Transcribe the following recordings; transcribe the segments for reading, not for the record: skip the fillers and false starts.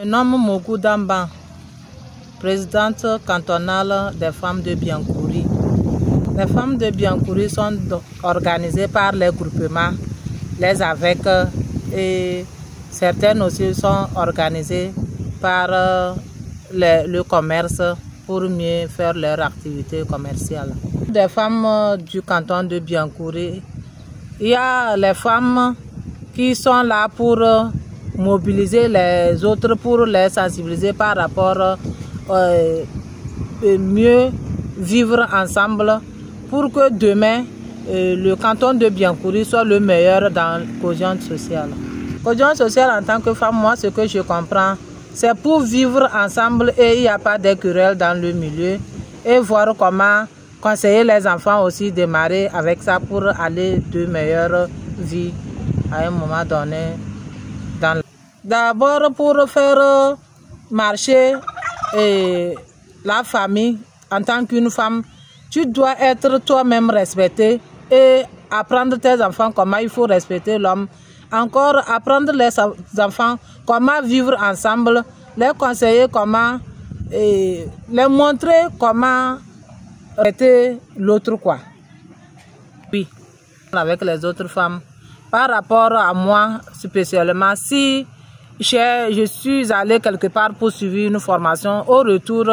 Je nomme Mogou Damban, présidente cantonale des femmes de Biancouri. Les femmes de Biancouri sont organisées par les groupements, les AVEC, et certaines aussi sont organisées par le commerce pour mieux faire leur activité commerciale. Des femmes du canton de Biancouri, il y a les femmes qui sont là pour mobiliser les autres, pour les sensibiliser par rapport mieux vivre ensemble pour que demain le canton de Biancouri soit le meilleur dans la cohésion sociale. Cohésion sociale en tant que femme, moi ce que je comprends, c'est pour vivre ensemble et il n'y a pas de querelles dans le milieu et voir comment conseiller les enfants aussi démarrer avec ça pour aller de meilleures vies à un moment donné. D'abord pour faire marcher la famille en tant qu'une femme, tu dois être toi-même respecté et apprendre tes enfants comment il faut respecter l'homme. Encore apprendre les enfants comment vivre ensemble, les conseiller comment, les montrer comment respecter l'autre quoi. Oui, avec les autres femmes. Par rapport à moi spécialement, si je suis allée quelque part pour suivre une formation, au retour,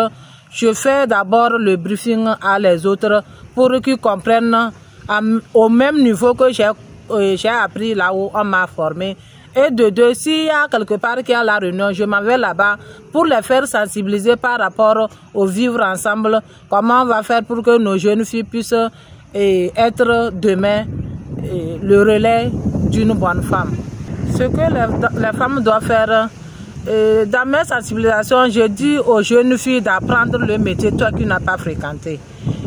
je fais d'abord le briefing à les autres pour qu'ils comprennent au même niveau que j'ai appris là où on m'a formé. Et de deux, s'il y a quelque part qui a la réunion, je m'en vais là-bas pour les faire sensibiliser par rapport au vivre ensemble, comment on va faire pour que nos jeunes filles puissent être demain le relais d'une bonne femme. Ce que les femmes doivent faire, dans mes sensibilisations, je dis aux jeunes filles d'apprendre le métier, toi qui n'as pas fréquenté.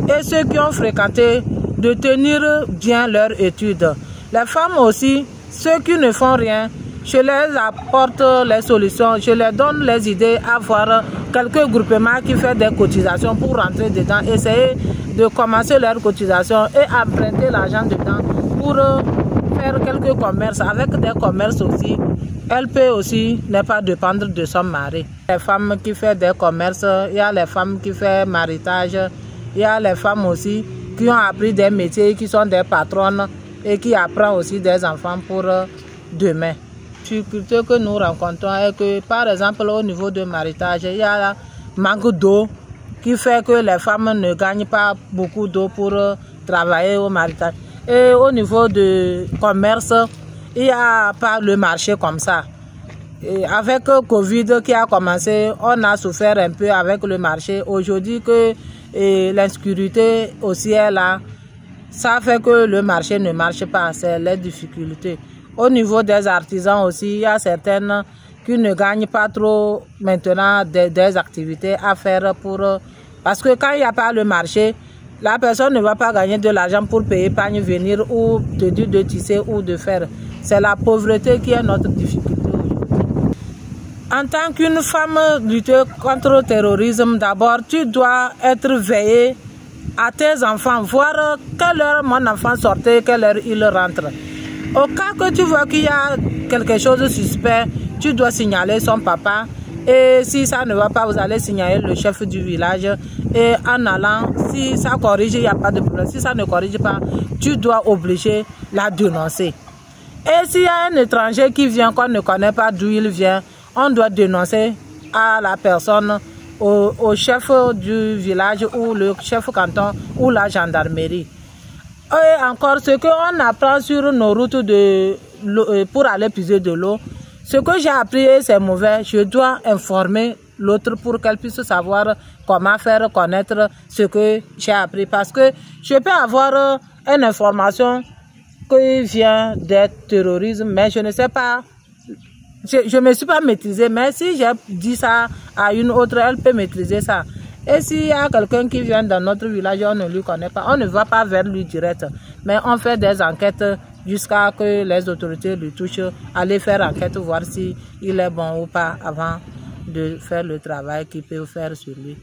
Et ceux qui ont fréquenté, de tenir bien leurs études. Les femmes aussi, ceux qui ne font rien, je les apporte les solutions, je les donne les idées à voir quelques groupements qui font des cotisations pour rentrer dedans, essayer de commencer leurs cotisations et emprunter l'argent dedans pour faire quelques commerces. Avec des commerces aussi, elle peut aussi ne pas dépendre de son mari. Les femmes qui font des commerces, il y a les femmes qui font maritage, il y a les femmes aussi qui ont appris des métiers, qui sont des patronnes et qui apprennent aussi des enfants pour demain. La difficulté que nous rencontrons est que, par exemple, au niveau de maritage, il y a un manque d'eau qui fait que les femmes ne gagnent pas beaucoup d'eau pour travailler au maritage. Et au niveau du commerce, il n'y a pas le marché comme ça. Et avec le Covid qui a commencé, on a souffert un peu avec le marché. Aujourd'hui que l'insécurité aussi est là, ça fait que le marché ne marche pas, c'est les difficultés. Au niveau des artisans aussi, il y a certaines qui ne gagnent pas trop maintenant des activités à faire pour... Parce que quand il n'y a pas le marché, la personne ne va pas gagner de l'argent pour payer pagne venir ou te dire de tisser ou de faire. C'est la pauvreté qui est notre difficulté aujourd'hui. En tant qu'une femme lutter contre le terrorisme, d'abord, tu dois être veillée à tes enfants, voir quelle heure mon enfant sortait, quelle heure il rentre. Au cas que tu vois qu'il y a quelque chose de suspect, tu dois signaler son papa. Et si ça ne va pas, vous allez signaler le chef du village. Et en allant, si ça corrige, il n'y a pas de problème. Si ça ne corrige pas, tu dois obliger la dénoncer. Et s'il y a un étranger qui vient, qu'on ne connaît pas d'où il vient, on doit dénoncer à la personne, au chef du village ou le chef canton ou la gendarmerie. Et encore, ce qu'on apprend sur nos routes pour aller puiser de l'eau, ce que j'ai appris c'est mauvais, je dois informer l'autre pour qu'elle puisse savoir comment faire connaître ce que j'ai appris. Parce que je peux avoir une information qui vient des terrorisme, mais je ne sais pas, je ne me suis pas maîtrisée. Mais si j'ai dit ça à une autre, elle peut maîtriser ça. Et s'il y a quelqu'un qui vient dans notre village, on ne lui connaît pas, on ne va pas vers lui direct. Mais on fait des enquêtes jusqu'à que les autorités lui touchent, aller faire enquête, voir si il est bon ou pas avant de faire le travail qu'il peut faire sur lui.